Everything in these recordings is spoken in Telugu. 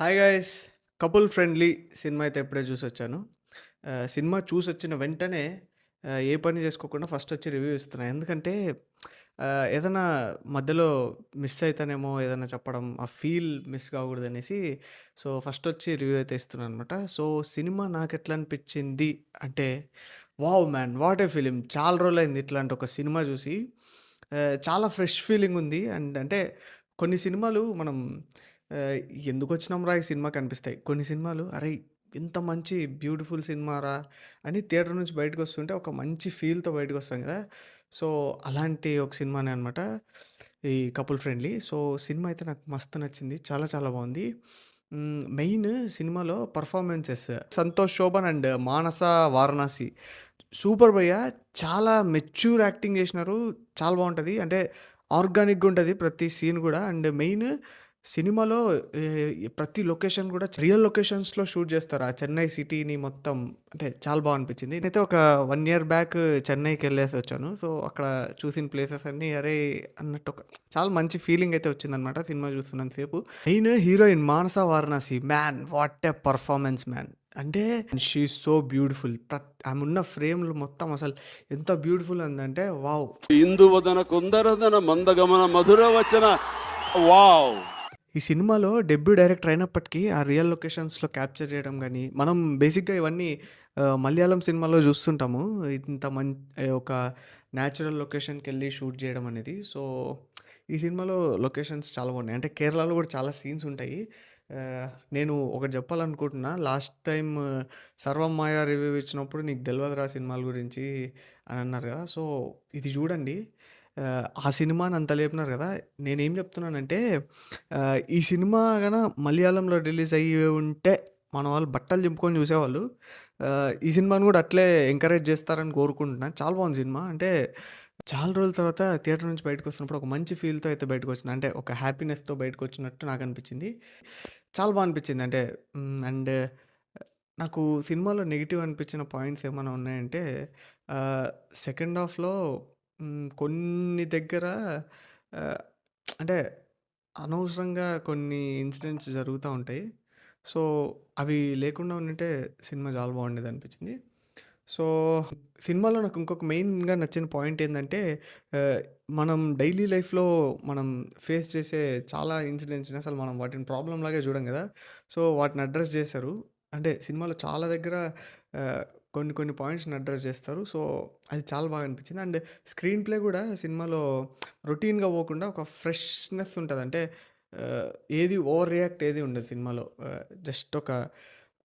Hi guys! Couple friendly cinema అయితే ఇప్పుడే చూసొచ్చాను. సినిమా చూసొచ్చిన వెంటనే ఏ పని చేసుకోకుండా ఫస్ట్ వచ్చి రివ్యూ ఇస్తున్నా. ఎందుకంటే ఏదన్నా మధ్యలో మిస్ అయితానేమో ఏదన్నా చెప్పడం, ఆ ఫీల్ మిస్ కాకూడదనేసి ఫస్ట్ వచ్చి రివ్యూ అయితే ఇస్తున్నాననమాట. సినిమా నాకెట్లా అనిపించింది అంటే, wow man! What a film! చాలా రోజులైంది ఇట్లాంటి ఒక సినిమా చూసి. చాలా ఫ్రెష్ ఫీలింగ్ ఉంది. అండ్ అంటే కొన్ని సినిమాలు మనం ఆహ్, ఎందుకొచ్చినాంరా ఈ సినిమాకి అనిపిస్తాయి. కొన్ని సినిమాలు అరేయ్! ఇంత మంచి బ్యూటిఫుల్ సినిమారా అని థియేటర్ నుంచి బయటకొస్తుంటే ఒక మంచి ఫీల్‌తో బయటకొస్తాం గదా! సో, అలాంటి ఒక సినిమానే అనమాట ఈ 'కపుల్ ఫ్రెండ్లీ'. సినిమా అయితే నాకు మస్తు నచ్చింది. చాలా చాలా బావుంది. మెయిన్ సినిమాలో performances 'Santosh Shobhan' and 'Manasa Varanasi' super భయ్యా! చాలా మెచ్యూర్ యాక్టింగ్ జేసినారు. చాలా బావుంటది. అంటే ఆర్గానిక్‌గా ఉంటది ప్రతి సీన్ గూడా. అండ్ మెయిన్ సినిమాలో ప్రతి లొకేషన్ గూడా రియల్ లొకేషన్స్‌లో షూట్ జేస్తారు. ఆ చెన్నై సిటీని మొత్తం అంటే చాలా అనిపించింది. నేనైతే ఒక 1 ఇయర్ బ్యాక్ చెన్నైకెళ్ళేసొచ్చాను. అక్కడ చూసిన ప్లేసెస్ అన్నీ అరే! అన్నట్టు చాలా మంచి ఫీలింగ్ అయితే వచ్చిందనమాట సినిమా చూస్తున్నంత సేపు. Main heroine 'Manasa Varanasi' man what a performance man! అంటే షీ ఈజ్ సో బ్యూటిఫుల్. ఆమెన్న ఫ్రేమ్‌లు మొత్తం అసలు ఎంత బ్యూటిఫుల్ ఉందంటే వావ్! ఇందువదన కుందరదన మందగమన మధుర వచన వావ్! ఈ సినిమాలో డెబ్యూ డైరెక్టర్ అయినప్పటికీ ఆ రియల్ లొకేషన్స్‌లో క్యాప్చర్ చేయడం గాని, మనం బేసిక్‌గా ఇవన్నీ మలయాళం సినిమాలో చూస్తుంటాము. ఇంత ఒక న్యాచురల్ లొకేషన్‌కెళ్ళి షూట్ చేయడం అనేది. ఈ సినిమాలో లొకేషన్స్ చాలా బాగున్నాయి. అంటే కేరళలో కూడా చాలా సీన్స్ ఉంటాయి. నేను ఒకటి చెప్పాలనుకుంటున్నా. లాస్ట్ టైమ్ 'సర్వం మాయ' రివ్యూ ఇచ్చినప్పుడు నీకు తెలవదురా సినిమాల గురించి అని అన్నారు కదా! ఇది చూడండి. ఆ సినిమాని అంత లేపినారు కదా! నేనేం చెప్తున్నానంటే ఈ సినిమా మలయాళంలో రిలీజ్ అయ్యి ఉంటే మన వాళ్ళు బట్టలు చింపుకొని చూసేవాళ్ళు. ఈ సినిమాని కూడా అట్లే ఎంకరేజ్ చేస్తారని కోరుకుంటున్నా. చాలా బాగుంది సినిమా. అంటే చాలా రోజుల తర్వాత థియేటర్ నుంచి బయటకొస్తున్నప్పుడు ఒక మంచి ఫీల్‌తో అయితే బయటకొచ్చిన. అంటే ఒక హ్యాపీనెస్‌తో బయటకొచ్చినట్టు నాకనిపించింది. చాలా అనిపించింది. అంటే అండ్ నాకు సినిమాలో నెగెటివ్ అనిపించిన పాయింట్స్ ఏమైనా ఉన్నాయంటే ఆహ్, సెకండ్ హాఫ్‌లో కొన్ని దగ్గర ఆహ్, అంటే అనవసరంగా కొన్ని ఇన్సిడెంట్స్ జరుగుతా ఉంటాయి. సో, అవి లేకుండా ఉండుంటే సినిమా చాలా బాగుండేదనిపించింది. సో, సినిమాలో నాకు ఇంకొక మెయిన్‌గా నచ్చిన పాయింట్ ఏందంటే ఆహ్, మనం డైలీ లైఫ్‌లో మనం ఫేస్ చేసే చాలా ఇన్సిడెంట్స్‌ని అసలు మనం వాటిని ప్రాబ్లమ్ లాగే చూడం గదా! వాటిని అడ్రెస్ చేశారు. అంటే సినిమాలో చాలా దగ్గర ఆహ్, కొన్ని కొన్ని పాయింట్స్‌ని అడ్రెస్ చేస్తారు. అది చాలా బాగా అనిపించింది. అండ్ స్క్రీన్ ప్లే గూడా సినిమాలో రొటీన్‌గా పోకుండా ఒక ఫ్రెష్‌నెస్ ఉంటది. అంటే ఆహ్, ఏది ఓవర్ రియాక్ట్ ఏది ఉండదు సినిమాలో. జస్ట్ ఒక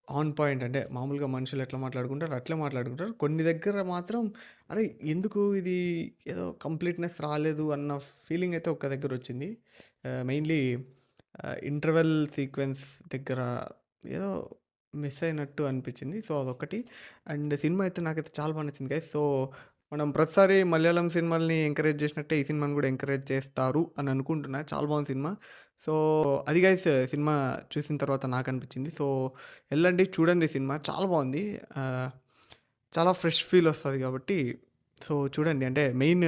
ఆన్ పాయింట్ అంటే మామూలుగా మనుషులు ఎట్లా మాట్లాడుకుంటారో అట్లే మాట్లాడుకుంటారు. కొన్ని దగ్గర మాత్రం అరే! ఎందుకు ఇది ఏదో కంప్లీట్‌నెస్ రాలేదు అన్న ఫీలింగ్ అయితే ఒక్క దగ్గరొచ్చింది. మెయిన్‌లీ ఇంటర్వెల్ సీక్వెన్స్ దగ్గర ఏదో మిస్ అయినట్టు అనిపించింది. అదొక్కటి. అండ్ సినిమా అయితే నాకైతే చాలా నచ్చింది గైస్. మనం ప్రతిసారి మలయాళం సినిమాల్ని ఎంకరేజ్ చేసినట్టే ఈ సినిమాని కూడా ఎంకరేజ్ చేస్తారు అని అనుకుంటున్నా. చాలా బాగుంది సినిమా. సో, అది గైస్ సినిమా చూసిన తర్వాత నాకనిపించింది. ఎళ్ళండి చూడండి సినిమా చాలా బాగుంది. ఆహ్, చాలా ఫ్రెష్ ఫీల్ వస్తది కాబట్టి చూడండి. అంటే మెయిన్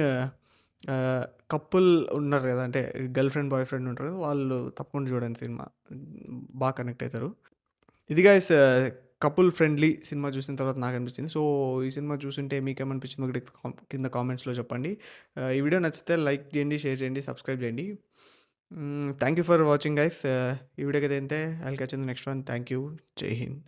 ఆహ్, కపుల్ ఉన్నారు గదా! అంటే గర్ల్ ఫ్రెండ్, బాయ్ ఫ్రెండ్ ఉంటారు కదా! వాళ్ళు తప్పకుండా చూడండి సినిమా. బాగా కనెక్ట్ అయితారు. ఇది గైస్ కపుల్ ఫ్రెండ్లీ సినిమా చూసిన తర్వాత నాకనిపించింది. ఈ సినిమా చూసుంటే మీకేమనిపించిందో ఒకటి కింద కామెంట్స్‌లో చెప్పండి. ఈ వీడియో నచ్చితే లైక్ చేయండి, షేర్ చేయండి, సబ్స్క్రైబ్ చేయండి. Thank you for watching guys. ఈ వీడియోకైతే ఇంతే. I will catch you in the next one. Thank you. జై హింద్.